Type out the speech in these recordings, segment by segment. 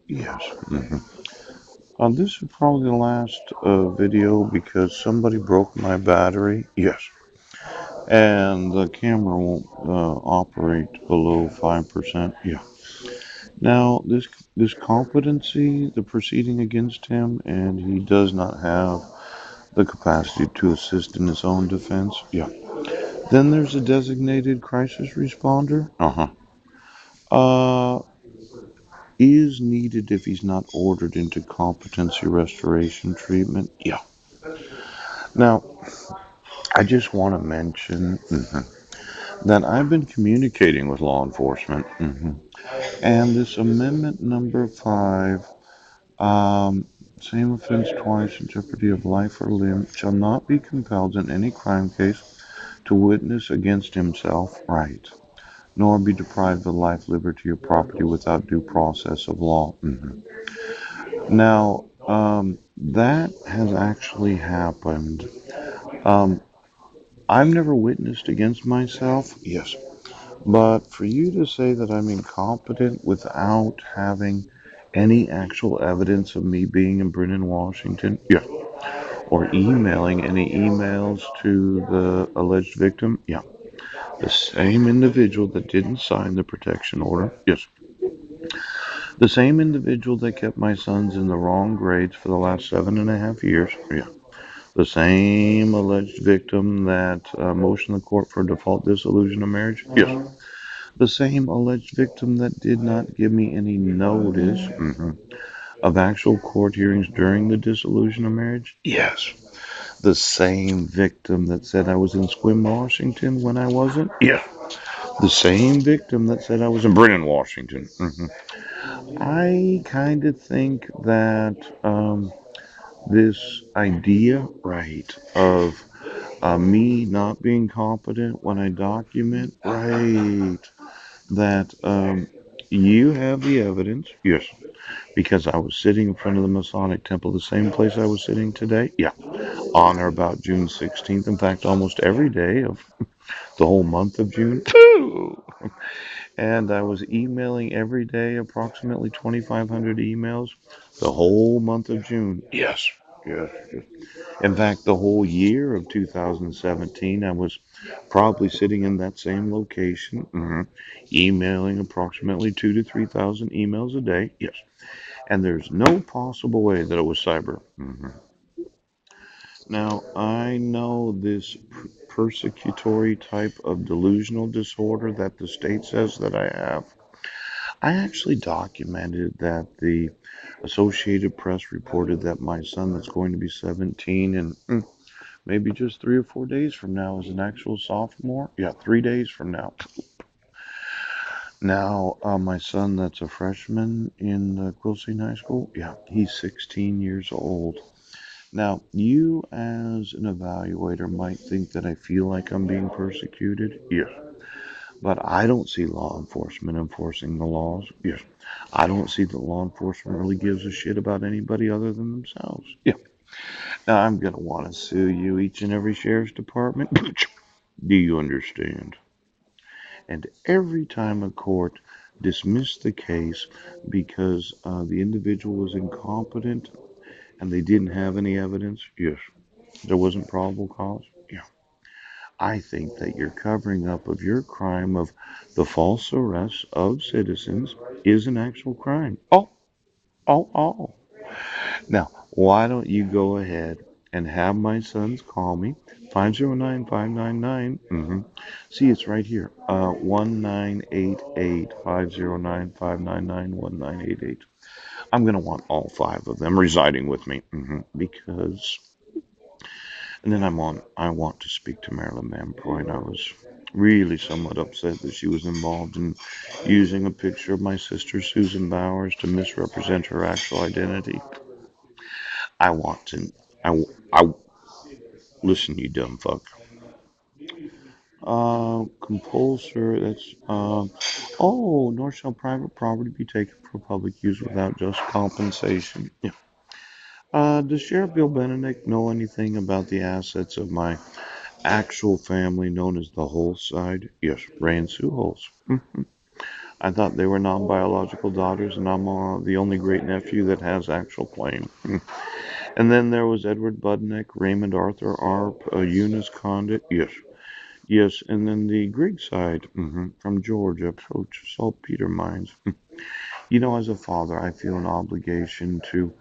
Yes. This is probably the last video because somebody broke my battery. Yes. And the camera won't operate below 5%. Yeah. Now, this competency, the proceeding against him, and he does not have the capacity to assist in his own defense. Yeah. Then there's a designated crisis responder. Uh, is needed if he's not ordered into competency restoration treatment. Yeah. Now, I just want to mention that I've been communicating with law enforcement, and this amendment number 5, um, same offense twice in jeopardy of life or limb, shall not be compelled in any crime case to witness against himself, right, nor be deprived of life, liberty, or property without due process of law. Now, that has actually happened. Um, I've never witnessed against myself, yes, but for you to say that I'm incompetent without having any actual evidence of me being in Brennan, Washington, yeah, or emailing any emails to the alleged victim, yeah, the same individual that didn't sign the protection order, yes, the same individual that kept my sons in the wrong grades for the last 7.5 years, yeah. The same alleged victim that motioned the court for default dissolution of marriage? Yes. The same alleged victim that did not give me any notice of actual court hearings during the dissolution of marriage? Yes. The same victim that said I was in Sequim, Washington when I wasn't? Yes. The same victim that said I was in Brennan, Washington. I kind of think that this idea, right, of me not being competent when I document, right, that you have the evidence, yes, because I was sitting in front of the Masonic Temple, the same place I was sitting today, yeah, on or about June 16th. In fact, almost every day of the whole month of June. And I was emailing every day, approximately 2,500 emails, the whole month of June. Yes, yes, yes. In fact, the whole year of 2017, I was probably sitting in that same location, emailing approximately 2 to 3,000 emails a day. Yes. And there's no possible way that it was cyber. Now, I know this persecutory type of delusional disorder that the state says that I have. I actually documented that the Associated Press reported that my son, that's going to be 17 and maybe just 3 or 4 days from now, is an actual sophomore. Yeah, 3 days from now. Now, my son, that's a freshman in Quilcene High School, yeah, he's 16 years old. Now, you as an evaluator might think that I feel like I'm being persecuted. Yes. But I don't see law enforcement enforcing the laws. Yes. I don't see that law enforcement really gives a shit about anybody other than themselves. Yeah. Now, I'm going to want to sue you, each and every sheriff's department. Do you understand? And every time a court dismissed the case because the individual was incompetent and they didn't have any evidence, yes, there wasn't probable cause. Yeah. I think that your covering up of your crime of the false arrest of citizens is an actual crime. Oh, oh, oh. Now, why don't you go ahead and have my sons call me? 509-599. See, it's right here. 1988-509-599-1988. I'm going to want all five of them residing with me because. And then I want to speak to Marilyn Manproy. I was really somewhat upset that she was involved in using a picture of my sister Susan Bowers to misrepresent her actual identity. I want to. I listen, you dumb fuck. Compulsory. That's nor shall private property be taken for public use without just compensation. Yeah. Does Sheriff Bill Benedict know anything about the assets of my actual family known as the Holside? Yes, Ray and Sue Holst. I thought they were non-biological daughters, and I'm the only great nephew that has actual claim. And then there was Edward Budnick, Raymond Arthur Arp, Eunice Condit. Yes, yes. And then the Greek side from Georgia, so saltpeter mines. You know, as a father, I feel an obligation to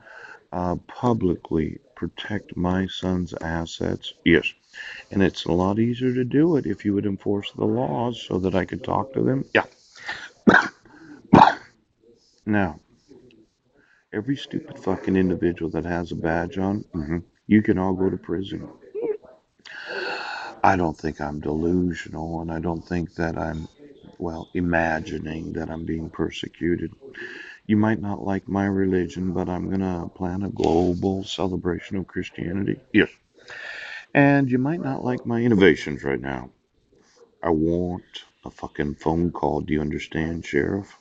publicly protect my son's assets. Yes, and it's a lot easier to do it if you would enforce the laws so that I could talk to them. Yeah. Now, every stupid fucking individual that has a badge on, you can all go to prison. I don't think I'm delusional, and I don't think that I'm, well, imagining that I'm being persecuted. You might not like my religion, but I'm gonna plan a global celebration of Christianity. Yes. And you might not like my innovations right now. I want a fucking phone call. Do you understand, Sheriff?